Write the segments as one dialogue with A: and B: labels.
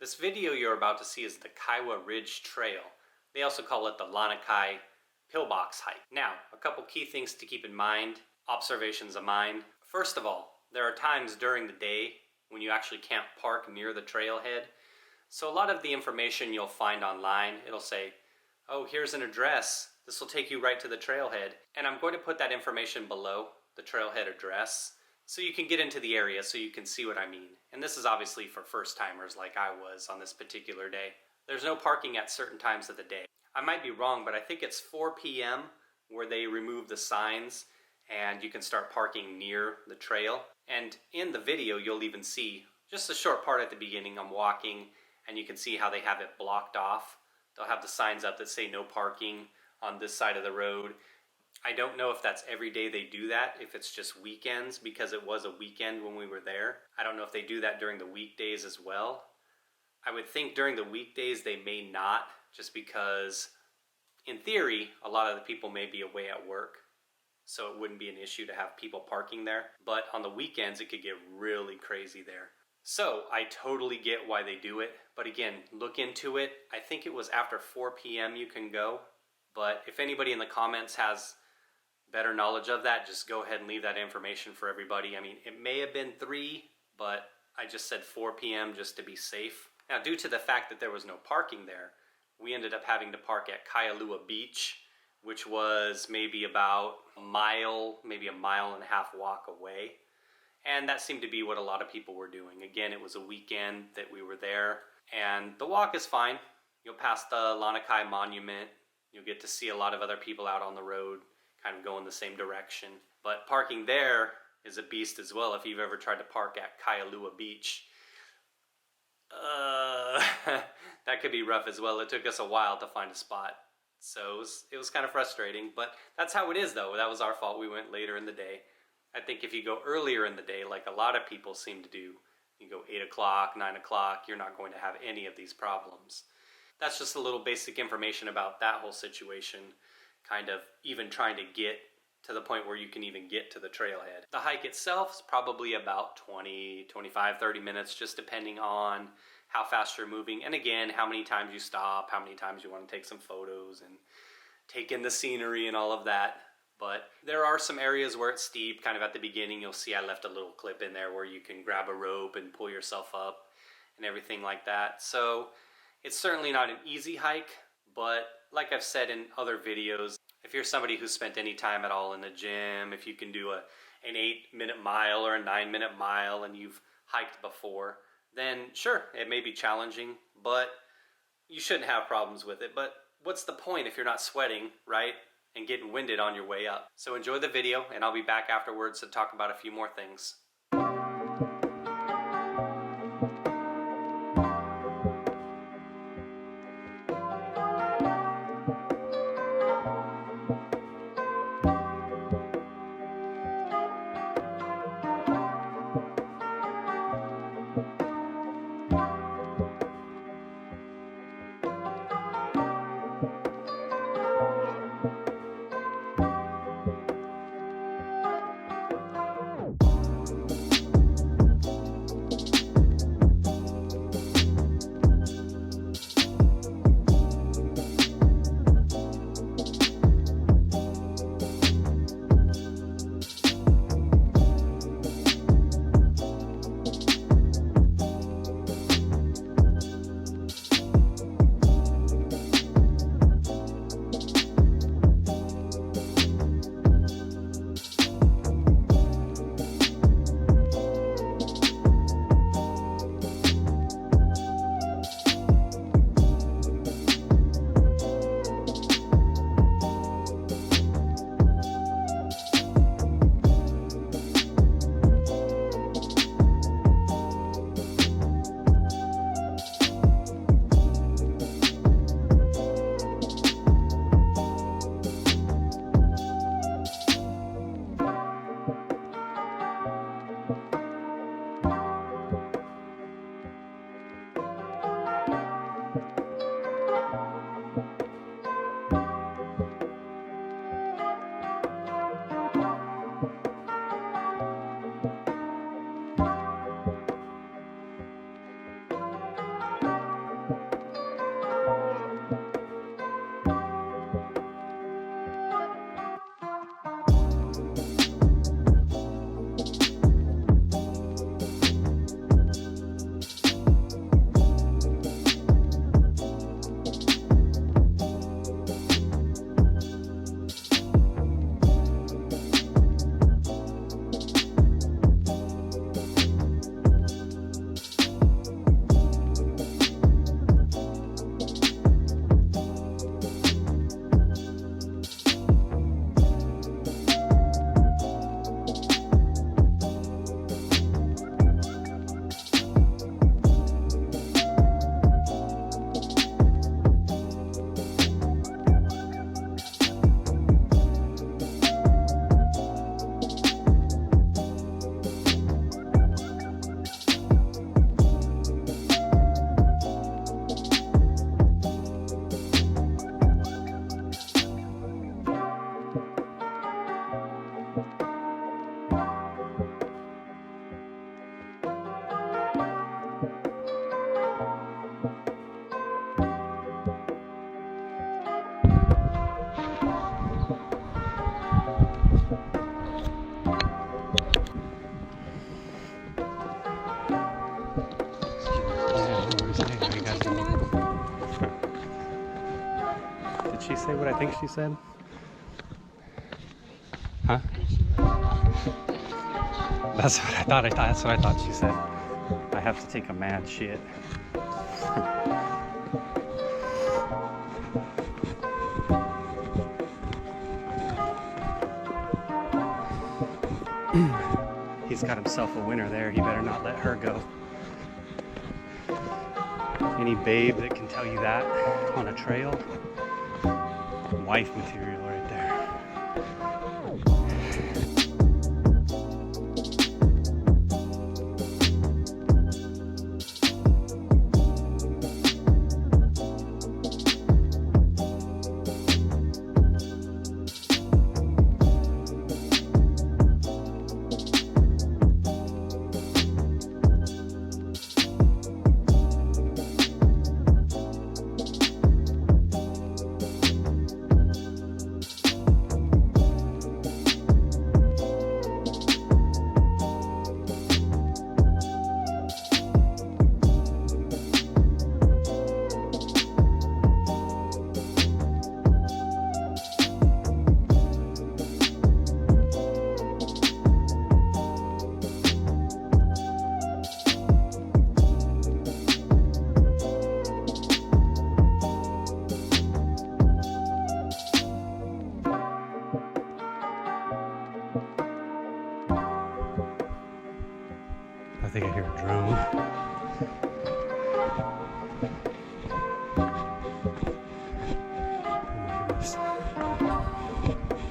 A: This video you're about to see is the Kaiwa Ridge Trail. They also call it the Lanikai Pillbox Hike. Now, a couple key things to keep in mind, observations of mine. First of all, there are times during the day when you actually can't park near the trailhead. So a lot of the information you'll find online, it'll say, oh, here's an address. This will take you right to the trailhead. And I'm going to put that information below the trailhead address so you can get into the area so you can see what I mean. And this is obviously for first timers like I was on this particular day. There's no parking at certain times of the day. I might be wrong, but I think it's 4 p.m. where they remove the signs and you can start parking near the trail. And in the video, you'll even see just a short part at the beginning. I'm walking and you can see how they have it blocked off. They'll have the signs up that say no parking on this side of the road. I don't know if that's every day they do that, if it's just weekends, because it was a weekend when we were there. I don't know if they do that during the weekdays as well. I would think during the weekdays they may not, just because in theory a lot of the people may be away at work, so it wouldn't be an issue to have people parking there. But on the weekends it could get really crazy there. So I totally get why they do it, but again, look into it. I think it was after 4 p.m. you can go, but if anybody in the comments has better knowledge of that, just go ahead and leave that information for everybody. I mean, it may have been 3, but I just said 4 p.m. just to be safe. Now, due to the fact that there was no parking there, we ended up having to park at Kailua Beach, which was maybe about a mile, maybe a mile and a half walk away. And that seemed to be what a lot of people were doing. Again, it was a weekend that we were there, and the walk is fine. You'll pass the Lanikai Monument. You'll get to see a lot of other people out on the road, kind of going the same direction. But parking there is a beast as well. If you've ever tried to park at Kailua Beach, that could be rough as well. It took us a while to find a spot. So it was kind of frustrating, but that's how it is though. That was our fault. We went later in the day. I think if you go earlier in the day, like a lot of people seem to do, you go 8 o'clock, 9 o'clock, you're not going to have any of these problems. That's just a little basic information about that whole situation, kind of even trying to get to the point where you can even get to the trailhead. The hike itself is probably about 20, 25, 30 minutes, just depending on how fast you're moving. And again, how many times you stop, how many times you want to take some photos and take in the scenery and all of that. But there are some areas where it's steep. Kind of at the beginning, you'll see I left a little clip in there where you can grab a rope and pull yourself up and everything like that. So it's certainly not an easy hike, but like I've said in other videos, if you're somebody who's spent any time at all in the gym, if you can do an 8-minute mile or a 9-minute mile and you've hiked before, then sure, it may be challenging, but you shouldn't have problems with it. But what's the point if you're not sweating, right? And getting winded on your way up. So enjoy the video, and I'll be back afterwards to talk about a few more things. say what I think she said? Huh? That's what I thought. That's what I thought she said. I have to take a mad shit. He's got himself a winner there. He better not let her go. Any babe that can tell you that on a trail, wife material right there. I think I hear a drone. Oh my goodness.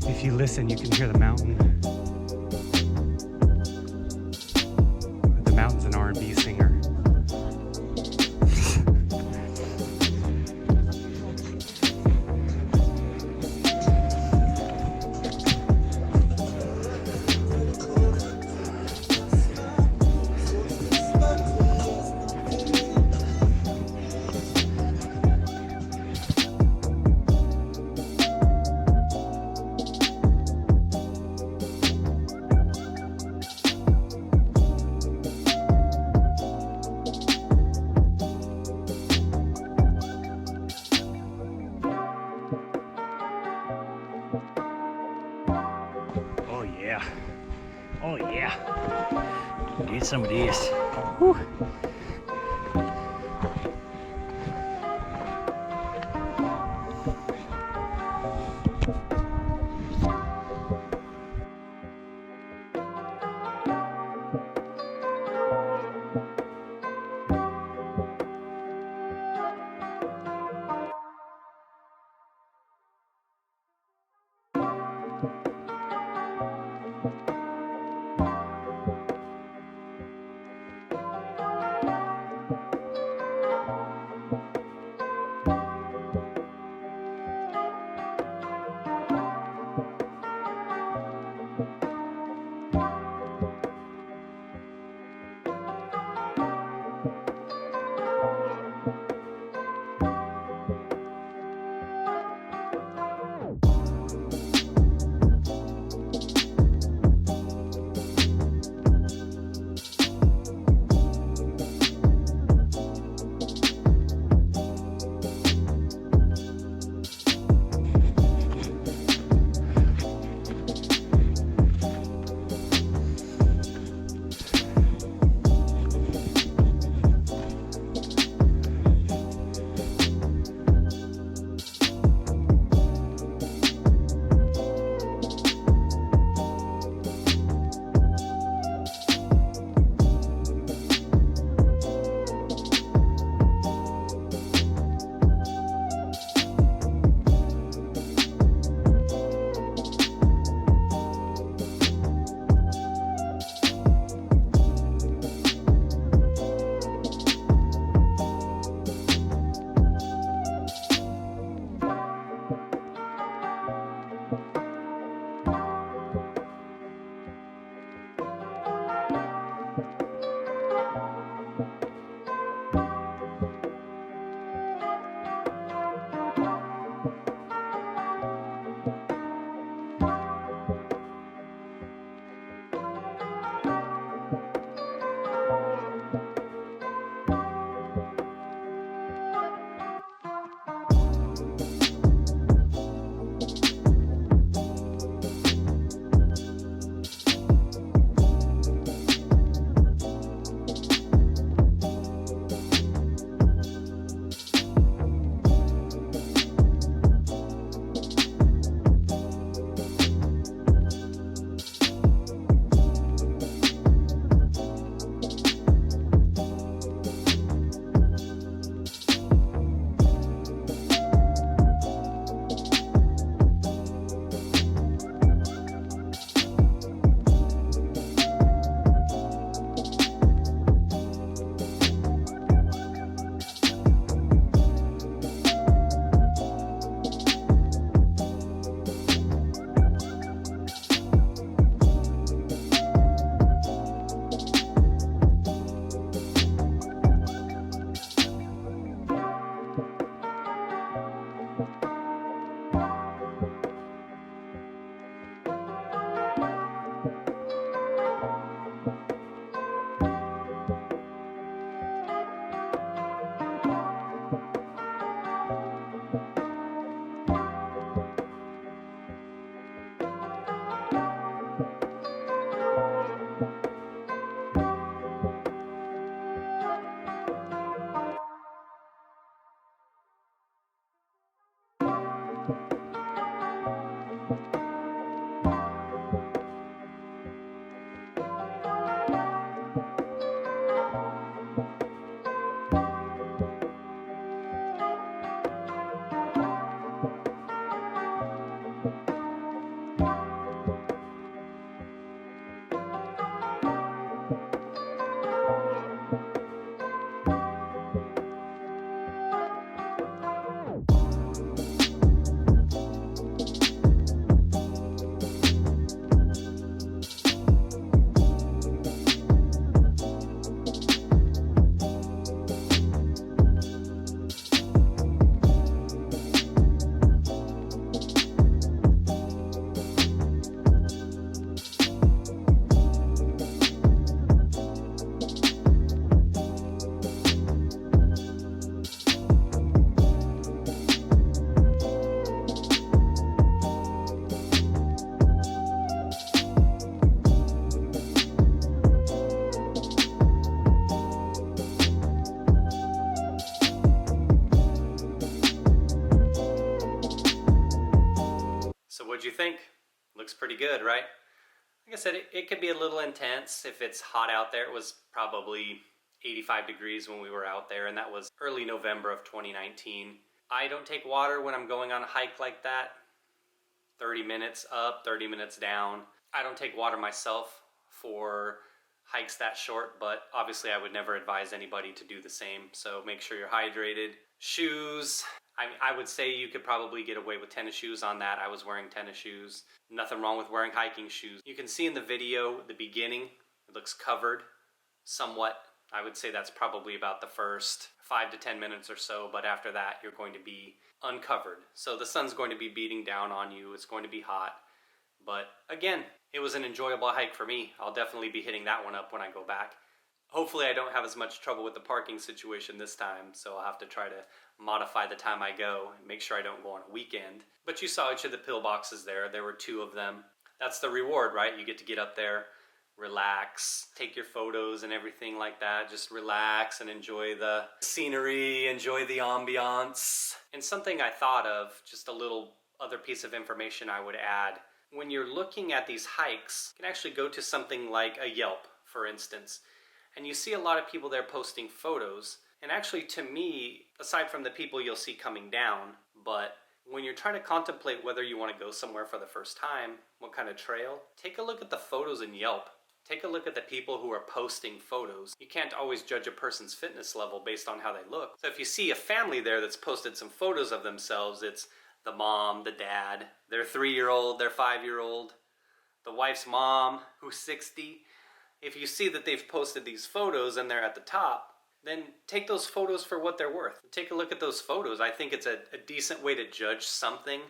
A: If you listen, you can hear the mountain. The mountain's an R&B singer. Oh yeah. Oh yeah. Get some of this. Whew. pretty good, right? Like I said, it could be a little intense if it's hot out there. It was probably 85 degrees when we were out there, and that was early November of 2019. I don't take water when I'm going on a hike like that. 30 minutes up, 30 minutes down. I don't take water myself for hikes that short, but obviously I would never advise anybody to do the same. So make sure you're hydrated. Shoes. I would say you could probably get away with tennis shoes on that. I was wearing tennis shoes. Nothing wrong with wearing hiking shoes. You can see in the video, the beginning, it looks covered somewhat. I would say that's probably about the first 5 to 10 minutes or so, but after that you're going to be uncovered. So the sun's going to be beating down on you. It's going to be hot. But again, it was an enjoyable hike for me. I'll definitely be hitting that one up when I go back. Hopefully I don't have as much trouble with the parking situation this time, so I'll have to try to modify the time I go and make sure I don't go on a weekend. But you saw each of the pillboxes there. There were 2 of them. That's the reward, right? You get to get up there, relax, take your photos and everything like that. Just relax and enjoy the scenery, enjoy the ambiance. And something I thought of, just a little other piece of information I would add. When you're looking at these hikes, you can actually go to something like a Yelp, for instance, and you see a lot of people there posting photos. And actually, to me, aside from the people you'll see coming down, but when you're trying to contemplate whether you want to go somewhere for the first time, what kind of trail, take a look at the photos in Yelp. Take a look at the people who are posting photos. You can't always judge a person's fitness level based on how they look. So if you see a family there that's posted some photos of themselves, it's the mom, the dad, their 3-year-old, their 5-year-old, the wife's mom, who's 60. If you see that they've posted these photos and they're at the top, then take those photos for what they're worth. Take a look at those photos. I think it's a decent way to judge something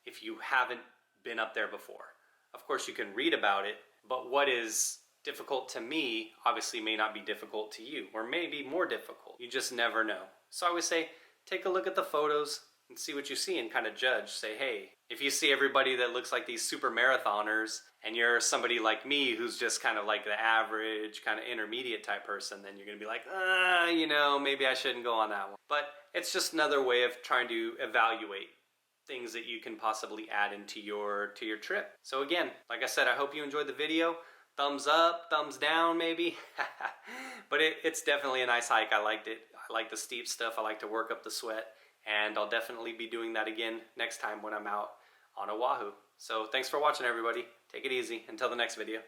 A: if you haven't been up there before. Of course, you can read about it, but what is difficult to me obviously may not be difficult to you, or may be more difficult. You just never know. So I always say, take a look at the photos and see what you see and kind of judge. Say, hey, if you see everybody that looks like these super marathoners and you're somebody like me who's just kind of like the average, kind of intermediate type person, then you're going to be like, maybe I shouldn't go on that one. But it's just another way of trying to evaluate things that you can possibly add into your trip. So again, like I said, I hope you enjoyed the video. Thumbs up, thumbs down maybe. But it's definitely a nice hike. I liked it. I like the steep stuff. I like to work up the sweat. And I'll definitely be doing that again next time when I'm out on Oahu. So thanks for watching, everybody. Take it easy. Until the next video.